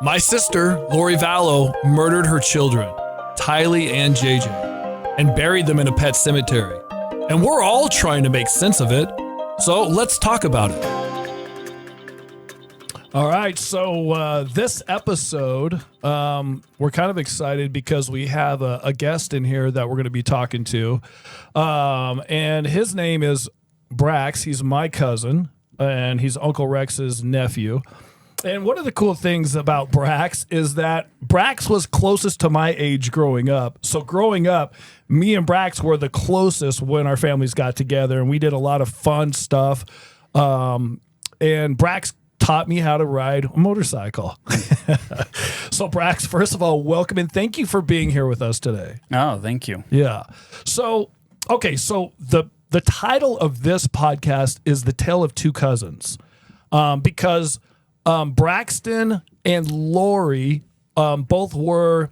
My sister, Lori Vallow, murdered her children, Tylee and JJ, and buried them in a pet cemetery. And we're all trying to make sense of it. So let's talk about it. All right, so this episode, we're kind of excited because we have a guest in here that we're going to be talking to. And his name is Brax. He's my cousin, and he's Uncle Rex's nephew. And one of the cool things about Brax is that Brax was closest to my age growing up. So growing up, me and Brax were the closest when our families got together, and we did a lot of fun stuff. And Brax taught me how to ride a motorcycle. So Brax, first of all, welcome and thank you for being here with us today. Oh, thank you. Yeah. So, okay, so the title of this podcast is The Tale of Two Cousins, because Braxton and Lori both were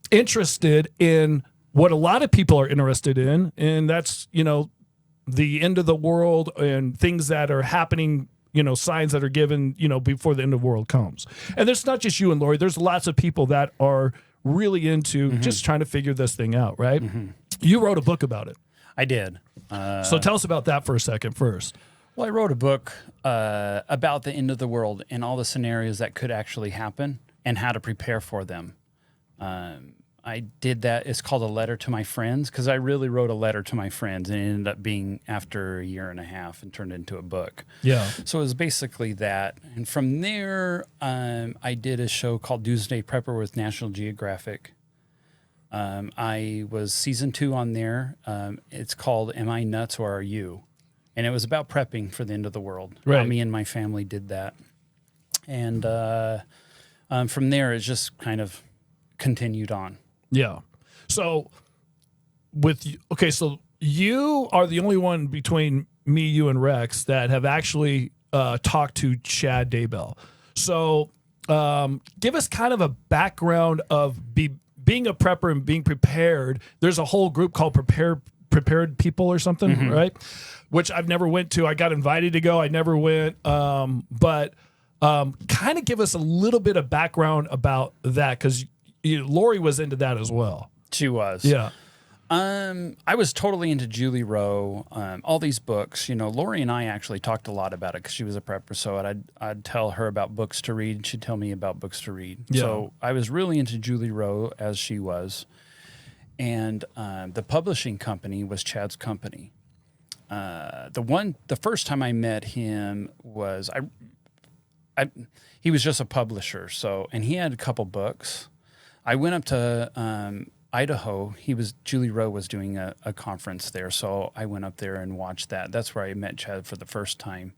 interested in what a lot of people are interested in, and that's, the end of the world and things that are happening, signs that are given, before the end of the world comes. And there's not just you and Lori. There's lots of people that are really into just trying to figure this thing out, right? You wrote a book about it. I did. So tell us about that for a second first. Well, I wrote a book about the end of the world and all the scenarios that could actually happen and how to prepare for them. I did that. It's called A Letter to My Friends, because I really wrote a letter to my friends, and it ended up being after a year and a half and turned into a book. Yeah. So it was basically that. And from there, I did a show called Doomsday Prepper with National Geographic. I was season 2 on there. It's called Am I Nuts or Are You? And it was about prepping for the end of the world. Right. How me and my family did that. And from there, it just kind of continued on. Yeah. So so you are the only one between me, you, and Rex that have actually talked to Chad Daybell. So give us kind of a background of being a prepper and being prepared. There's a whole group called Prepared People or something, right? Which I've never went to. I got invited to go. I never went. But kind of give us a little bit of background about that, because Lori was into that as well. She was. Yeah. I was totally into Julie Rowe, all these books. Lori and I actually talked a lot about it because she was a prepper. So I'd tell her about books to read, and she'd tell me about books to read. Yeah. So I was really into Julie Rowe, as she was. And the publishing company was Chad's company. The first time I met him was he was just a publisher. And he had a couple books. I went up to Idaho. Julie Rowe was doing a conference there, so I went up there and watched that. That's where I met Chad for the first time.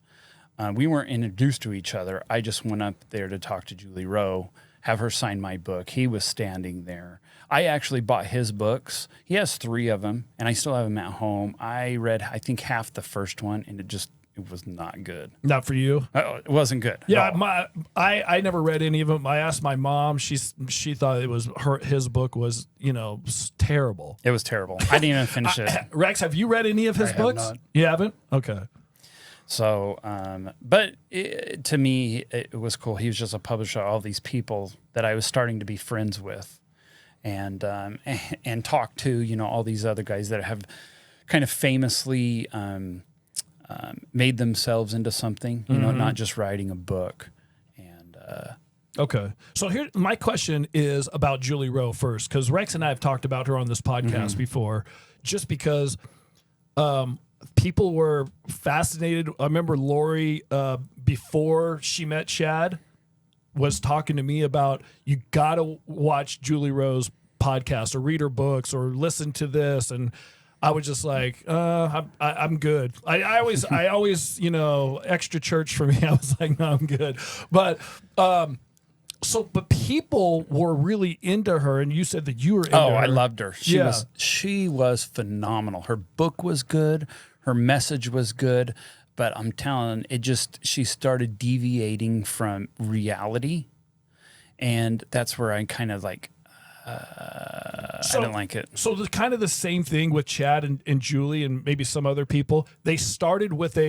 We weren't introduced to each other. I just went up there to talk to Julie Rowe, have her sign my book. He was standing there. I actually bought his books. He has 3 of them, and I still have them at home. I read, I think, half the first one, and it was not good. Not for you? It wasn't good. Yeah, I never read any of them. I asked my mom. She thought it was his book was terrible. It was terrible. I didn't even finish it. Rex, have you read any of his books? Have not. You haven't? Okay. So, but to me, it was cool. He was just a publisher of all these people that I was starting to be friends with, and talk to all these other guys that have kind of famously made themselves into something, not just writing a book. And okay, so here my question is about Julie Rowe first, because Rex and I have talked about her on this podcast before, just because people were fascinated. I remember Lori, before she met Chad, was talking to me about, you got to watch Julie Rowe's podcast or read her books or listen to this. And I was just like, I'm good. I always, extra church for me. I was like, no, I'm good. But, but people were really into her, and you said that you were into her. I loved her. She was phenomenal. Her book was good. Her message was good. But I'm telling, she started deviating from reality. And that's where I kind of like, I didn't like it. So the kind of the same thing with Chad and Julie and maybe some other people. They started with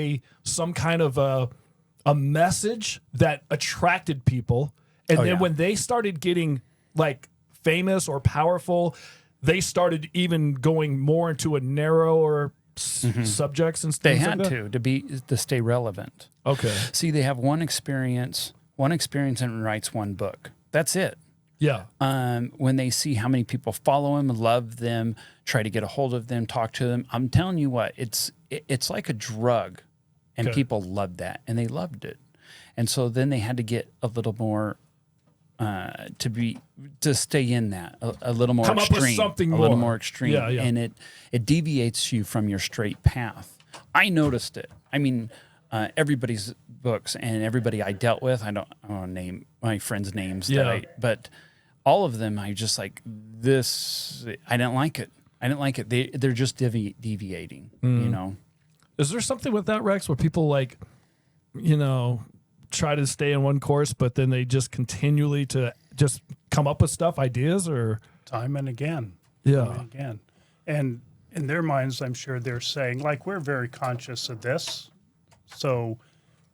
some kind of a message that attracted people, And then when they started getting like famous or powerful, they started even going more into a narrower subjects and stuff. They had to stay relevant. Okay. See, they have one experience and writes one book. That's it. Yeah. When they see how many people follow him, love them, try to get a hold of them, talk to them, I'm telling you what, it's like a drug, and people loved that, and they loved it, and so then they had to get a little more to stay in that a little more come extreme, up with something a more. little more extreme, Yeah. and it deviates you from your straight path. I noticed it. I mean, everybody's books and everybody I dealt with, I don't want to name my friends' names, but all of them, I just like this. I didn't like it. They're just deviating, you know. Is there something with that, Rex, where people like, you know, try to stay in one course, but then they just continually to just come up with stuff, ideas, or time and again. And in their minds, I'm sure they're saying, like, we're very conscious of this, so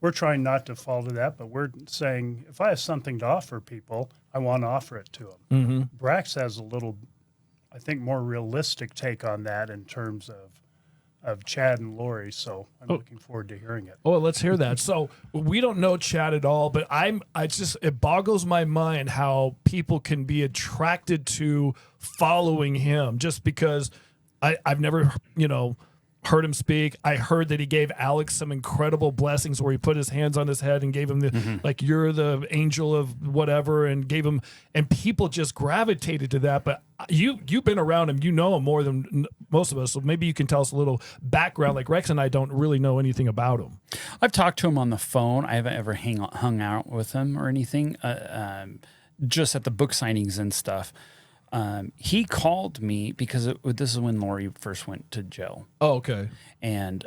we're trying not to fall to that, but we're saying, if I have something to offer people, I want to offer it to them. Brax has a little, I think, more realistic take on that in terms of Chad and Lori, so I'm looking forward to hearing it. Oh, let's hear that. So we don't know Chad at all, but it boggles my mind how people can be attracted to following him just because I've never, you know, heard him speak. I heard that he gave Alex some incredible blessings where he put his hands on his head and gave him the like, you're the angel of whatever, and gave him, and people just gravitated to that. But you've been around him, you know him more than most of us, so maybe you can tell us a little background. Like Rex and I don't really know anything about him. I've talked to him on the phone. I haven't ever hung out with him or anything, just at the book signings and stuff. He called me because this is when Lori first went to jail. Oh, okay. And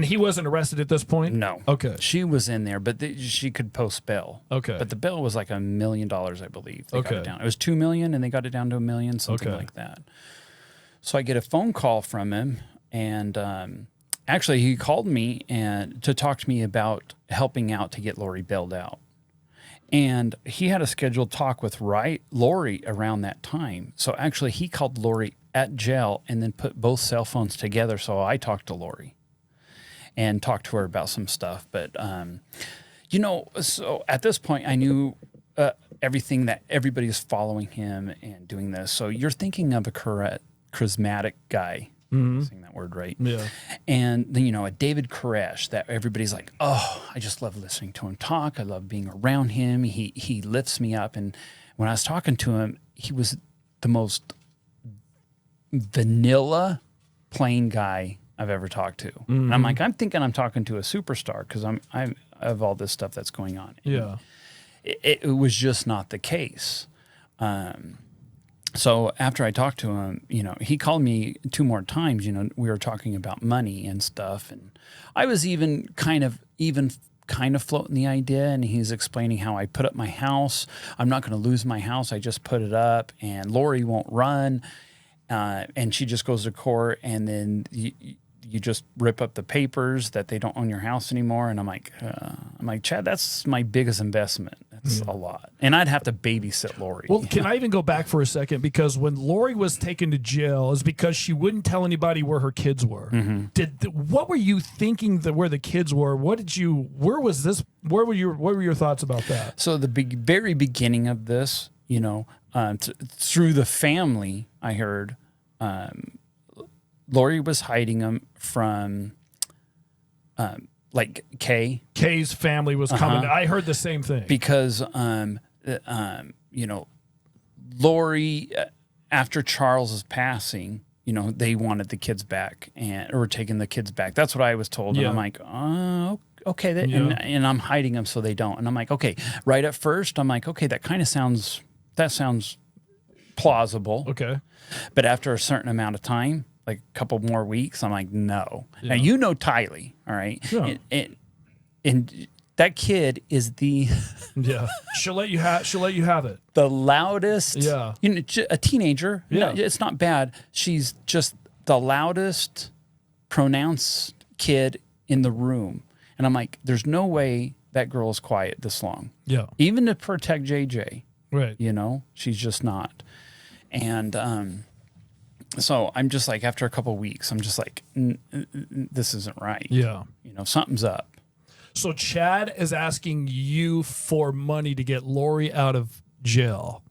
he wasn't arrested at this point? No. Okay. She was in there, but she could post bail. Okay. But the bail was like $1 million, I believe. They got Okay. it down. It was $2 million, and they got it down to $1 million, something like that. So I get a phone call from him, and actually he called me to talk to me about helping out to get Lori bailed out. And he had a scheduled talk with Lori around that time. So actually he called Lori at jail and then put both cell phones together. So I talked to Lori and talked to her about some stuff. But, you know, so at this point I knew everything, that everybody's following him and doing this. So you're thinking of a charismatic guy. Saying that word right. Yeah. And then, you know, a David Koresh that everybody's like, oh, I just love listening to him talk. I love being around him. He lifts me up. And when I was talking to him, he was the most vanilla, plain guy I've ever talked to. And I'm like, I'm thinking I'm talking to a superstar because I have all this stuff that's going on. Yeah. It was just not the case. So after I talked to him, you know, he called me 2 more times. You know, we were talking about money and stuff, and I was even kind of floating the idea. And he's explaining how I put up my house. I'm not going to lose my house. I just put it up, and Lori won't run, and she just goes to court, and then you just rip up the papers that they don't own your house anymore. And I'm like, Chad, that's my biggest investment. That's a lot. And I'd have to babysit Lori. Well, can I even go back for a second? Because when Lori was taken to jail, is because she wouldn't tell anybody where her kids were. What were you thinking where the kids were? What were your thoughts about that? So the very beginning of this, you know, through the family, I heard, Lori was hiding them from, like Kay's family was coming. I heard the same thing because, you know, Lori, after Charles's passing, you know, they wanted the kids back or taking the kids back. That's what I was told. And I'm like, oh, okay. And I'm hiding them so they don't. And I'm like, okay. Right at first, I'm like, okay, that sounds plausible. Okay. But after a certain amount of time, like a couple more weeks, I'm like, no. Yeah. Now, you know Tylee, all right? Yeah. And that kid is the... yeah. She'll let you have it. The loudest... Yeah. You know, a teenager. Yeah. No, it's not bad. She's just the loudest pronounced kid in the room. And I'm like, there's no way that girl is quiet this long. Yeah. Even to protect JJ, Right. you know, she's just not. And so I'm just like, after a couple of weeks, I'm just like, this isn't right. Yeah. You know, something's up. So Chad is asking you for money to get Lori out of jail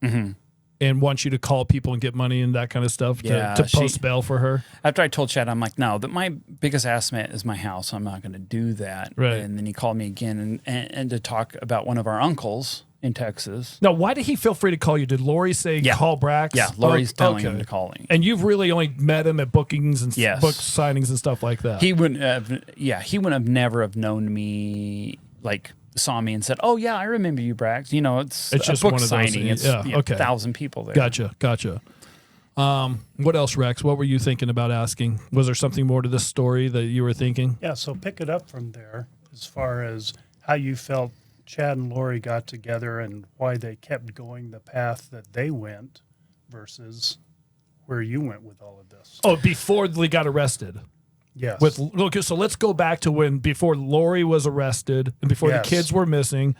and wants you to call people and get money and that kind of stuff to post bail for her. After I told Chad, I'm like, no, that my biggest asset is my house. I'm not going to do that. Right. And then he called me again and to talk about one of our uncles in Texas. Now, why did he feel free to call you? Did Lori say call Brax? Yeah, Lori's telling him to call him. And you've really only met him at bookings and book signings and stuff like that. He wouldn't have never have known me, like saw me and said, "Oh yeah, I remember you, Brax." You know, it's just a book one of signing. those, It's 1,000 people there. Gotcha. What else, Rex? What were you thinking about asking? Was there something more to this story that you were thinking? Yeah, so pick it up from there as far as how you felt Chad and Lori got together and why they kept going the path that they went versus where you went with all of this. Oh, before they got arrested. Yes. Okay, so let's go back to before Lori was arrested and before the kids were missing.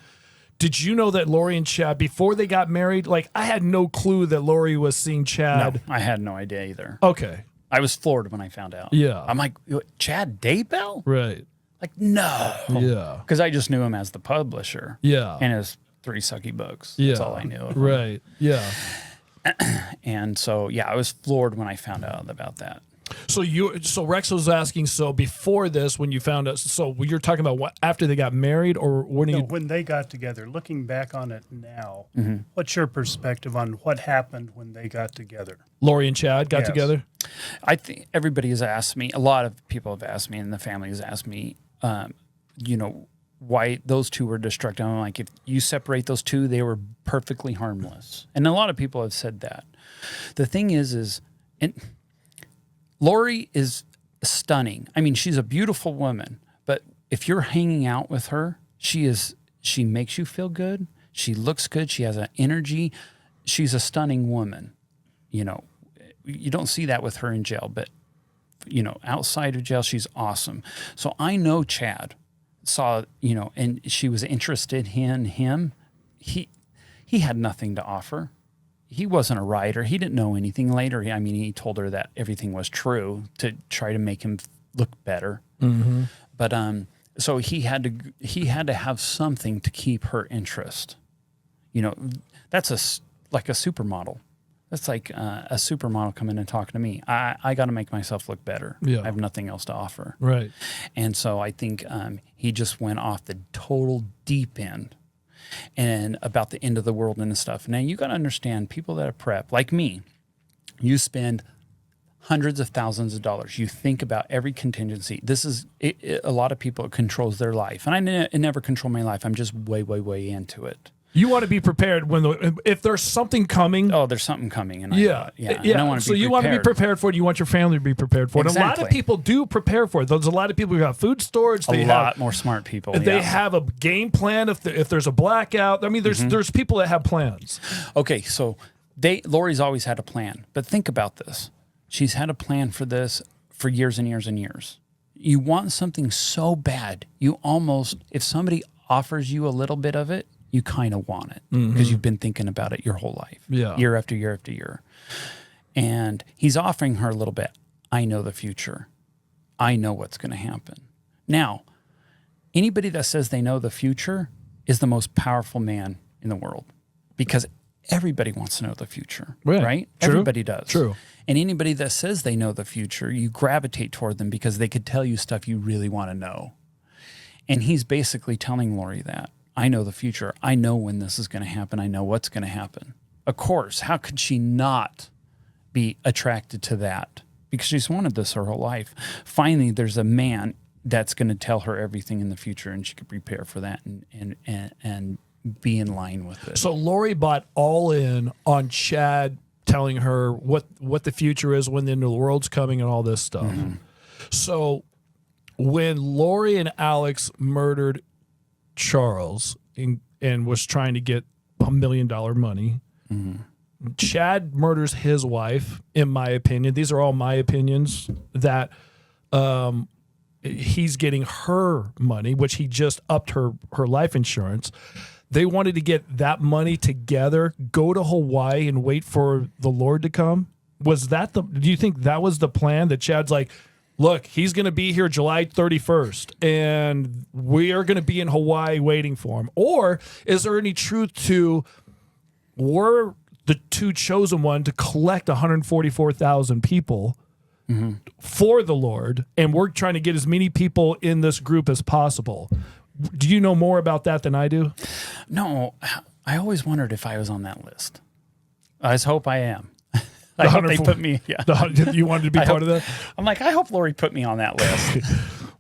Did you know that Lori and Chad, before they got married, like I had no clue that Lori was seeing Chad. No, I had no idea either. Okay. I was floored when I found out. Yeah. I'm like, Chad Daybell? Right. Like, no. Yeah. Because I just knew him as the publisher. Yeah. And his 3 sucky books. Yeah. That's all I knew of him. Right. Yeah. And so, yeah, I was floored when I found out about that. So Rex was asking, so before this, when you found out, so you're talking about what, after they got married or when they got together, looking back on it now, what's your perspective on what happened when they got together? Lori and Chad got together? I think everybody has asked me, a lot of people have asked me, and the family has asked me, you know, why those two were destructive. I'm like, if you separate those two, they were perfectly harmless. And a lot of people have said that. The thing is Lori is stunning. I mean, she's a beautiful woman, but if you're hanging out with her, she makes you feel good. She looks good. She has an energy. She's a stunning woman. You know, you don't see that with her in jail, but you know, outside of jail, she's awesome. So I know Chad saw, you know, and she was interested in him. He had nothing to offer. He wasn't a writer. He didn't know anything later. I mean, he told her that everything was true to try to make him look better. Mm-hmm. But so he had to have something to keep her interest. You know, that's like a supermodel. That's like a supermodel coming and talking to me. I got to make myself look better. Yeah. I have nothing else to offer. Right. And so I think he just went off the total deep end and about the end of the world and stuff. Now, you got to understand, people that are prep, like me, you spend hundreds of thousands of dollars. You think about every contingency. This is a lot of people, it controls their life. And I never control my life. I'm just way, way, way into it. You want to be prepared if there's something coming. Oh, there's something coming. And I want to you want to be prepared for it. You want your family to be prepared for it. Exactly. And a lot of people do prepare for it. There's a lot of people who have food storage. A lot more smart people. They have a game plan if there's a blackout. I mean, there's people that have plans. Okay, so Lori's always had a plan. But think about this. She's had a plan for this for years and years and years. You want something so bad, you almost, if somebody offers you a little bit of it, you kind of want it because you've been thinking about it your whole life, year after year after year. And he's offering her a little bit. I know the future. I know what's going to happen. Now, anybody that says they know the future is the most powerful man in the world because everybody wants to know the future, right? True. Everybody does. True. And anybody that says they know the future, you gravitate toward them because they could tell you stuff you really want to know. And he's basically telling Lori that. I know the future. I know when this is going to happen. I know what's going to happen. Of course, how could she not be attracted to that? Because she's wanted this her whole life. Finally, there's a man that's going to tell her everything in the future, and she could prepare for that and be in line with it. So Lori bought all in on Chad telling her what the future is, when the end of the world's coming, and all this stuff. Mm-hmm. So when Lori and Alex murdered Charles and was trying to get $1 million money, Chad murders his wife, in my opinion. These are all my opinions, that he's getting her money, which he just upped her life insurance. They wanted to get that money together, go to Hawaii and wait for the Lord to come. Was that do you think that was the plan, that Chad's like, look, he's going to be here July 31st, and we are going to be in Hawaii waiting for him? Or is there any truth to, we're the two chosen one to collect 144,000 people for the Lord, and we're trying to get as many people in this group as possible? Do you know more about that than I do? No, I always wondered if I was on that list. I just hope I am. I hope they put me. Yeah. You wanted to be part of that? I'm like, I hope Lori put me on that list.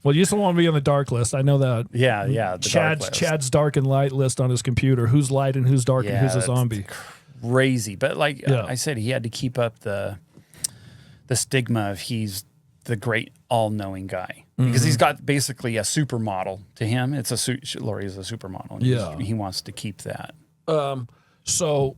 Well, you still want to be on the dark list. I know that. Yeah. The Chad's dark and light list on his computer. Who's light and who's dark and who's a zombie? Crazy. But like I said, he had to keep up the stigma of he's the great all-knowing guy, because he's got basically a supermodel to him. It's Lori is a supermodel. And he wants to keep that. So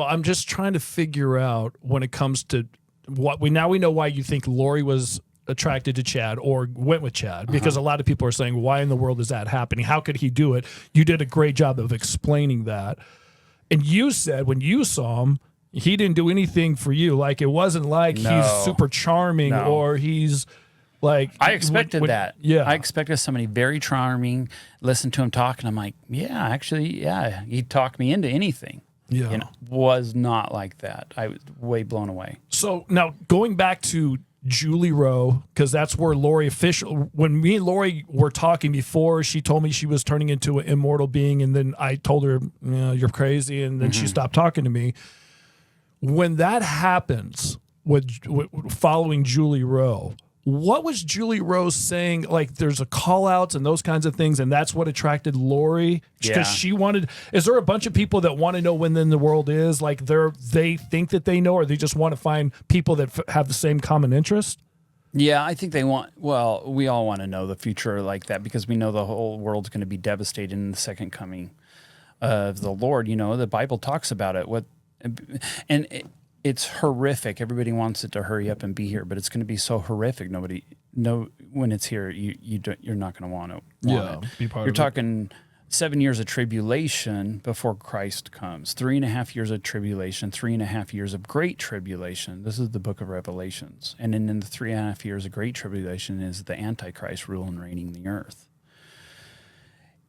I'm just trying to figure out, when it comes to what we know why you think Lori was attracted to Chad or went with Chad, because a lot of people are saying, why in the world is that happening? How could he do it? You did a great job of explaining that. And you said when you saw him, he didn't do anything for you. Like, it wasn't like he's super charming or he's like. I expected that. Yeah. I expected somebody very charming, listen to him talk, and I'm like, he'd talk me into anything. Yeah. Was not like that. I was way blown away. So now going back to Julie Rowe, because that's where Lori when me and Lori were talking before, she told me she was turning into an immortal being, and then I told her, you're crazy, and then she stopped talking to me. When that happens with following Julie Rowe, what was Julie Rowe saying? Like, there's a call outs and those kinds of things, and that's what attracted Lori, because she wanted. Is there a bunch of people that want to know when then the world is? Like, they think that they know, or they just want to find people that have the same common interest? Yeah, I think they want. Well, we all want to know the future like that, because we know the whole world's going to be devastated in the second coming of the Lord. The Bible talks about it. It's horrific. Everybody wants it to hurry up and be here, but it's going to be so horrific. When it's here, you're not going to want it. Be part You're of talking 7 years of tribulation before Christ comes, 3.5 years of tribulation, 3.5 years of great tribulation. This is the book of Revelations. And then in the 3.5 years of great tribulation is the Antichrist ruling and reigning the earth.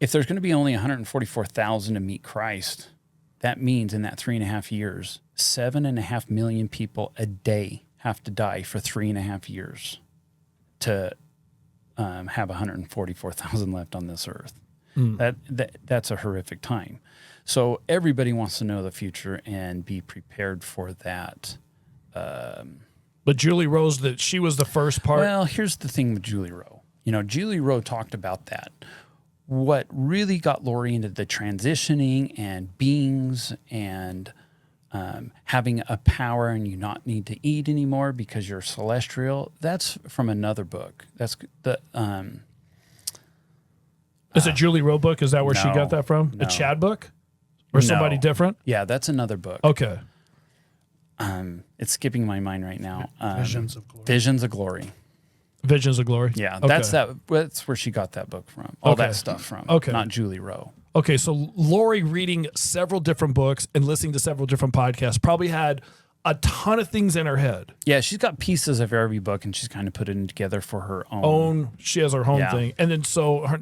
If there's going to be only 144,000 to meet Christ, that means in that 3.5 years, 7.5 million people a day have to die for 3.5 years to have 144,000 left on this earth. That's a horrific time. So everybody wants to know the future and be prepared for that. But Julie Rowe, that she was the first part. Well, here's the thing with Julie Rowe. Julie Rowe talked about that. What really got Lori into the transitioning and beings and having a power, and you not need to eat anymore because you're celestial, that's from another book. That's the Is it Julie Rowe book? Is that where she No, got that from? no. A Chad book? Or somebody No. different? Yeah, that's another book. Okay. It's skipping my mind right now. Visions of Glory. Visions of Glory. Visions of Glory? Yeah, Okay. that's where she got that book from. All Okay. that stuff from. Okay. Not Julie Rowe. Okay, so Lori reading several different books and listening to several different podcasts probably had a ton of things in her head. Yeah, she's got pieces of every book, and she's kind of put it together for her own. She has her own Yeah. thing. And then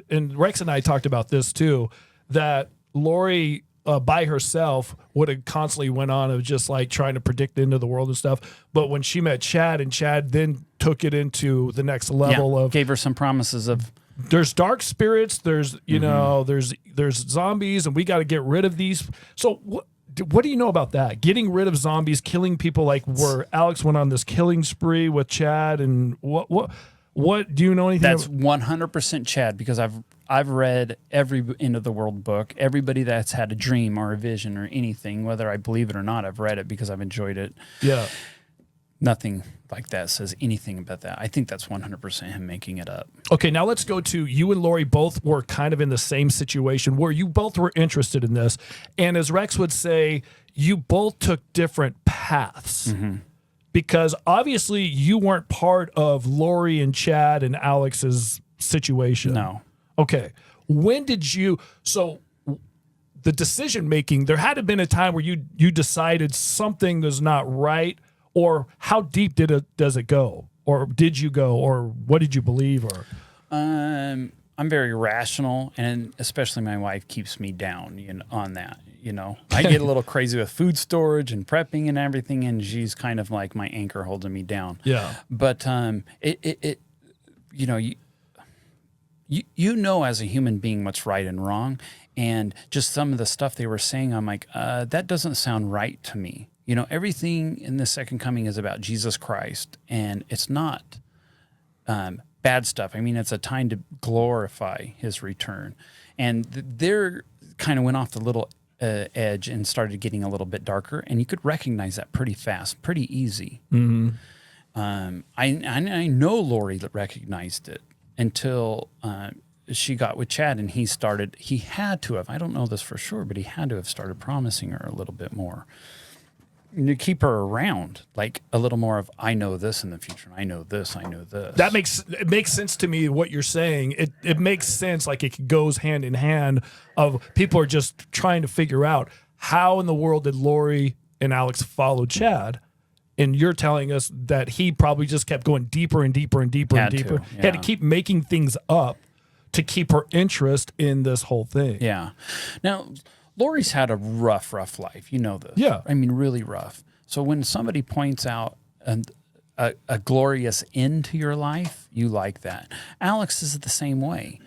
and Rex and I talked about this too, that Lori by herself would have constantly went on of just like trying to predict the end of the world and stuff. But when she met Chad, and Chad then took it into the next level of gave her some promises of there's dark spirits, there's there's zombies, and we got to get rid of these. So what do you know about that? Getting rid of zombies, killing people, like where Alex went on this killing spree with Chad, and what do you know anything? That's 100% Chad, because I've read every end of the world book. Everybody that's had a dream or a vision or anything, whether I believe it or not, I've read it because I've enjoyed it. Yeah. Nothing like that says anything about that. I think that's 100% him making it up. Okay, now let's go to you and Lori both were kind of in the same situation where you both were interested in this. And as Rex would say, you both took different paths Because obviously you weren't part of Lori and Chad and Alex's situation. No. Okay. When did you, so the decision making, there had to have been a time where you decided something was not right, or how deep does it go? Or did you go, or what did you believe? Or I'm very rational, and especially my wife keeps me down on that. I get a little crazy with food storage and prepping and everything, and she's kind of like my anchor holding me down. Yeah. But you know as a human being what's right and wrong, and just some of the stuff they were saying, I'm like, that doesn't sound right to me. Everything in the second coming is about Jesus Christ, and it's not bad stuff. I mean, it's a time to glorify his return. And they're kind of went off the little edge and started getting a little bit darker, and you could recognize that pretty fast, pretty easy. Mm-hmm. I know Lori recognized it until she got with Chad, and he had to have, I don't know this for sure, but he had to have started promising her a little bit more. To keep her around, like a little more of, I know this in the future. I know this. I know this. It makes sense to me what you're saying. It makes sense, like it goes hand in hand. Of people are just trying to figure out how in the world did Lori and Alex follow Chad, and you're telling us that he probably just kept going deeper and deeper and deeper and deeper. He had to keep making things up to keep her interest in this whole thing. Yeah. Now, Lori's had a rough life. You know this. Yeah. I mean, really rough. So when somebody points out a glorious end to your life, you like that. Alex is the same way.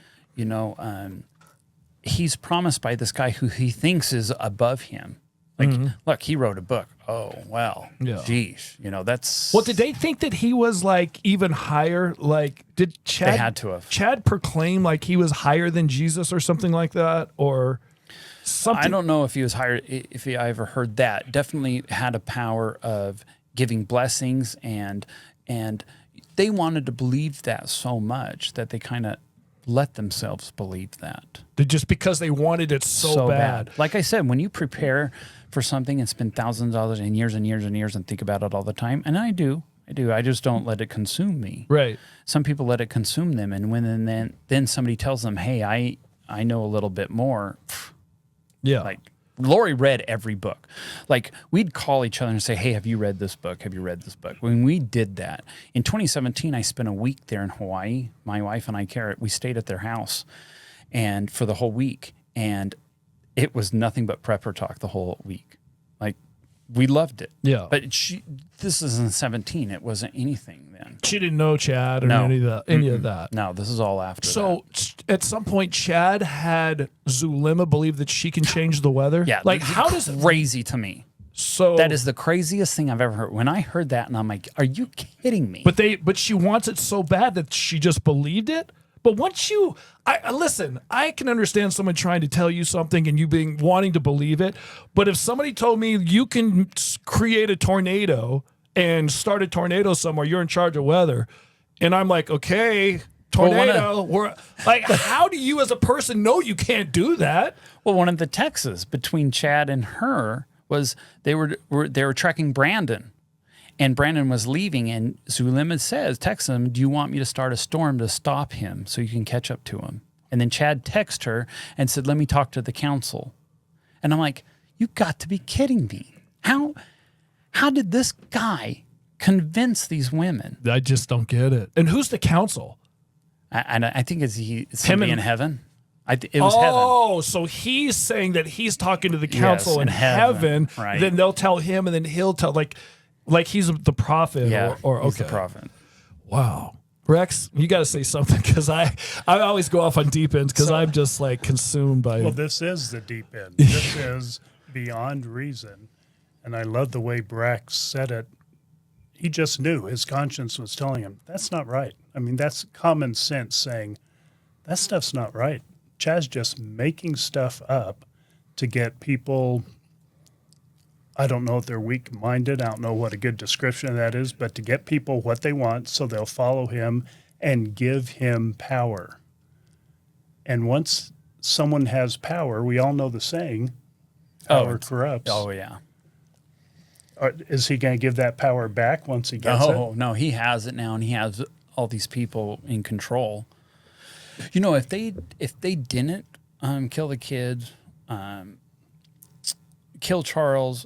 He's promised by this guy who he thinks is above him. Like, look, he wrote a book. Oh, well, geez. That's... Well, did they think that he was like even higher? Like, did Chad... They had to have. Chad proclaim like he was higher than Jesus or something like that? Or... something. I don't know if he was hired, if I ever heard that. Definitely had a power of giving blessings, and they wanted to believe that so much that they kind of let themselves believe that. Just because they wanted it so bad. Like I said, when you prepare for something and spend thousands of dollars and years and years and years and think about it all the time, and I do. I just don't let it consume me. Right. Some people let it consume them, and when then somebody tells them, hey, I know a little bit more. Yeah. Like, Lori read every book. Like, we'd call each other and say, hey, have you read this book? Have you read this book? When we did that, in 2017, I spent a week there in Hawaii. My wife and I, we stayed at their house and for the whole week. And it was nothing but prepper talk the whole week. Like, we loved it. Yeah. But this is in 17. It wasn't anything then. She didn't know Chad or any of that. No, this is all after So at some point, Chad had Zulema believe that she can change the weather? Yeah. Like, how does it... Crazy to me. So that is the craziest thing I've ever heard. When I heard that, and I'm like, are you kidding me? But she wants it so bad that she just believed it? But once listen, I can understand someone trying to tell you something and you wanting to believe it. But if somebody told me you can create a tornado and start a tornado somewhere, you're in charge of weather, and I'm like, okay, tornado. How do you as a person know you can't do that? Well, one of the texts between Chad and her was they were tracking Brandon. And Brandon was leaving, and Zulema texts him, do you want me to start a storm to stop him so you can catch up to him? And then Chad texted her and said, let me talk to the council. And I'm like, you got to be kidding me. How did this guy convince these women? I just don't get it. And who's the council? I think it's him in heaven. It was heaven. Oh, so he's saying that he's talking to the council in heaven. Right. Then they'll tell him, and then he'll tell, like he's the prophet. Yeah, or he's the prophet. Wow. Rex, you got to say something, because I always go off on deep ends because I'm just like consumed by... Well, this is the deep end. This is beyond reason. And I love the way Brax said it. He just knew. His conscience was telling him, that's not right. I mean, that's common sense saying, that stuff's not right. Chad's just making stuff up to get people... I don't know if they're weak-minded. I don't know what a good description of that is, but to get people what they want so they'll follow him and give him power. And once someone has power, we all know the saying, power corrupts. Oh, yeah. is he going to give that power back once he gets it? No, he has it now, and he has all these people in control. You know, if they didn't kill the kids, kill Charles,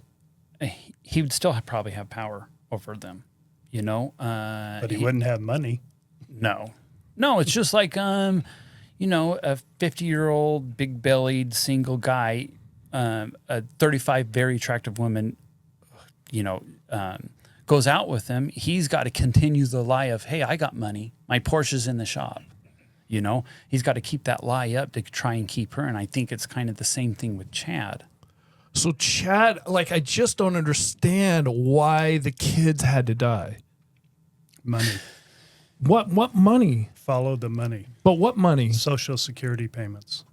he would still probably have power over them. You know, But he wouldn't have money. No, it's just like a 50-year-old big-bellied single guy, a 35 very attractive woman, goes out with him. He's got to continue the lie of, hey, I got money. My Porsche's in the shop. You know, he's got to keep that lie up to try and keep her. And I think it's kind of the same thing with Chad. So Chad, I just don't understand why the kids had to die. Money. What money? Follow the money. But what money? Social Security payments.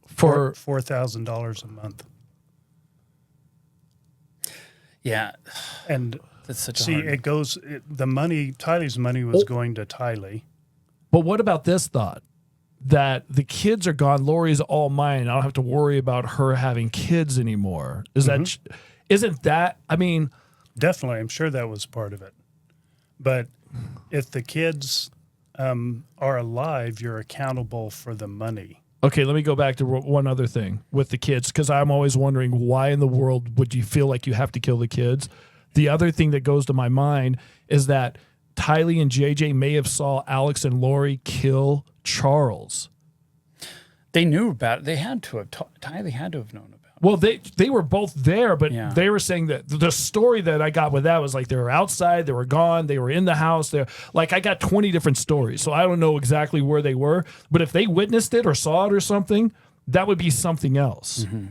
For $4,000 a month. Yeah. And that's such see, the money, Tylee's money was going to Tylee. But what about this thought? That the kids are gone, Lori's all mine. I don't have to worry about her having kids anymore. Isn't that, I mean. Definitely, I'm sure that was part of it. But if the kids are alive, you're accountable for the money. Okay, let me go back to one other thing with the kids, because I'm always wondering why in the world would you feel like you have to kill the kids? The other thing that goes to my mind is that Tylee and JJ may have saw Alex and Lori kill Charles. They knew about it. They had to have. Tylee had to have known about it. Well, they were both there, but Yeah. they were saying that the story that I got with that was they were outside, they were gone, they were in the house. I got 20 different stories, so I don't know exactly where they were. But if they witnessed it or saw it or something, that would be something else. Mm-hmm.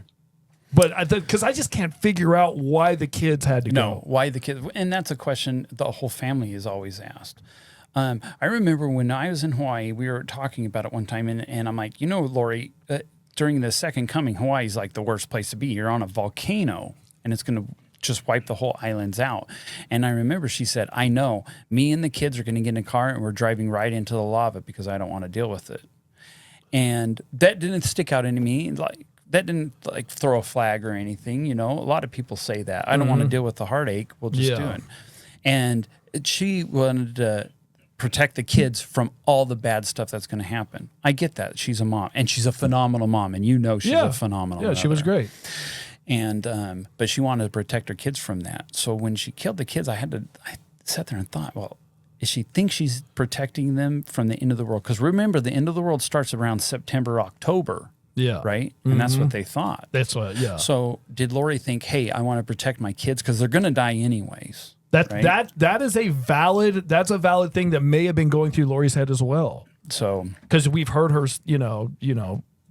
But because I just can't figure out why the kids had to go. Why the kids? And that's a question the whole family is always asked. I remember when I was in Hawaii, we were talking about it one time, and I'm like, Lori, during the second coming, Hawaii's like the worst place to be. You're on a volcano, and it's going to just wipe the whole islands out. And I remember she said, I know, me and the kids are going to get in a car, and we're driving right into the lava because I don't want to deal with it. And that didn't stick out into me. That didn't throw a flag or anything. A lot of people say that. I don't want to deal with the heartache. We'll just do it. And she wanted to protect the kids from all the bad stuff that's going to happen. I get that. She's a mom, and she's a phenomenal mom, and she's a phenomenal mother. She was great. And but she wanted to protect her kids from that. So when she killed the kids, I sat there and thought, well, is she think she's protecting them from the end of the world? Because remember, the end of the world starts around September, October. Yeah. Right? Mm-hmm. And that's what they thought. That's what, yeah. So did Lori think, hey, I want to protect my kids because they're going to die anyways? That is a valid thing that may have been going through Lori's head as well. So because we've heard her,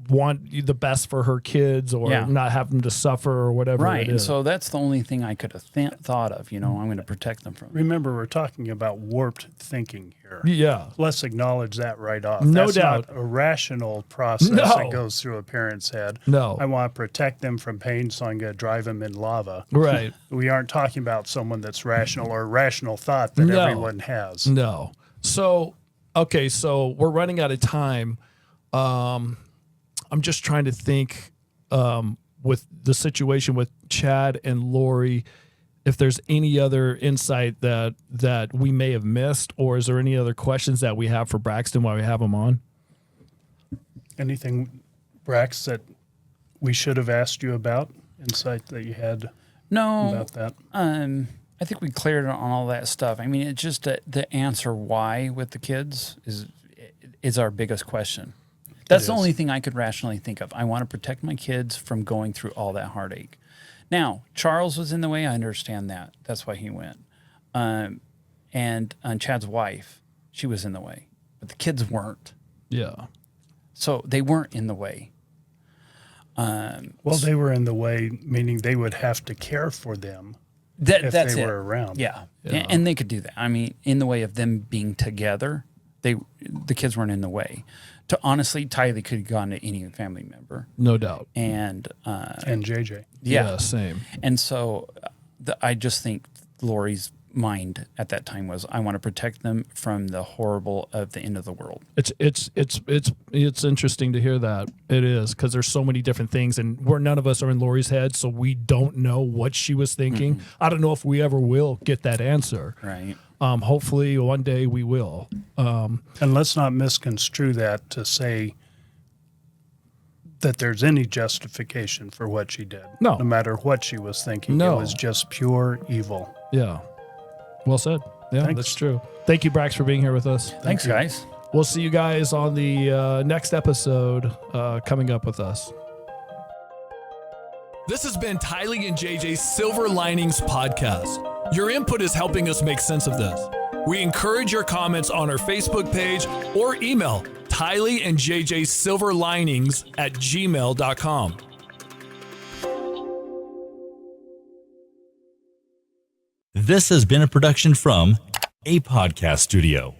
want the best for her kids or not have them to suffer or whatever. Right. And so that's the only thing I could have thought of, I'm going to protect them from. Remember, we're talking about warped thinking here. Yeah. Let's acknowledge that right off. No That's doubt. Not a rational process that goes through a parent's head. No. I want to protect them from pain, so I'm going to drive them in lava. Right. We aren't talking about someone that's rational or rational thought that everyone has. No. So, okay, so we're running out of time. I'm just trying to think with the situation with Chad and Lori, if there's any other insight that we may have missed, or is there any other questions that we have for Braxton while we have him on? Anything, Brax, that we should have asked you about, insight that you had about that? I think we cleared on all that stuff. I mean, it's just the answer why with the kids is our biggest question. That's the only thing I could rationally think of. I want to protect my kids from going through all that heartache. Now, Charles was in the way. I understand that. That's why he went. And Chad's wife, she was in the way. But the kids weren't. Yeah. So they weren't in the way. Well, they were in the way, meaning they would have to care for them if they were around. Yeah. And they could do that. I mean, in the way of them being together, the kids weren't in the way. Honestly, Tylee could have gone to any family member. No doubt. And JJ. Yeah, same. And so I just think Lori's mind at that time was, I want to protect them from the horrible of the end of the world. It's interesting to hear that. It is, because there's so many different things, and none of us are in Lori's head, so we don't know what she was thinking. I don't know if we ever will get that answer. Right. Hopefully one day we will. And let's not misconstrue that to say that there's any justification for what she did. No. No matter what she was thinking. No. It was just pure evil. Yeah. Well said. Yeah, Thanks. that's true. Thank you, Brax, for being here with us. Thanks, guys. We'll see you guys on the next episode coming up with us. This has been Tylee and JJ's Silver Linings Podcast. Your input is helping us make sense of this. We encourage your comments on our Facebook page or email Tylee and JJ Silver Linings at gmail.com. This has been a production from a podcast studio.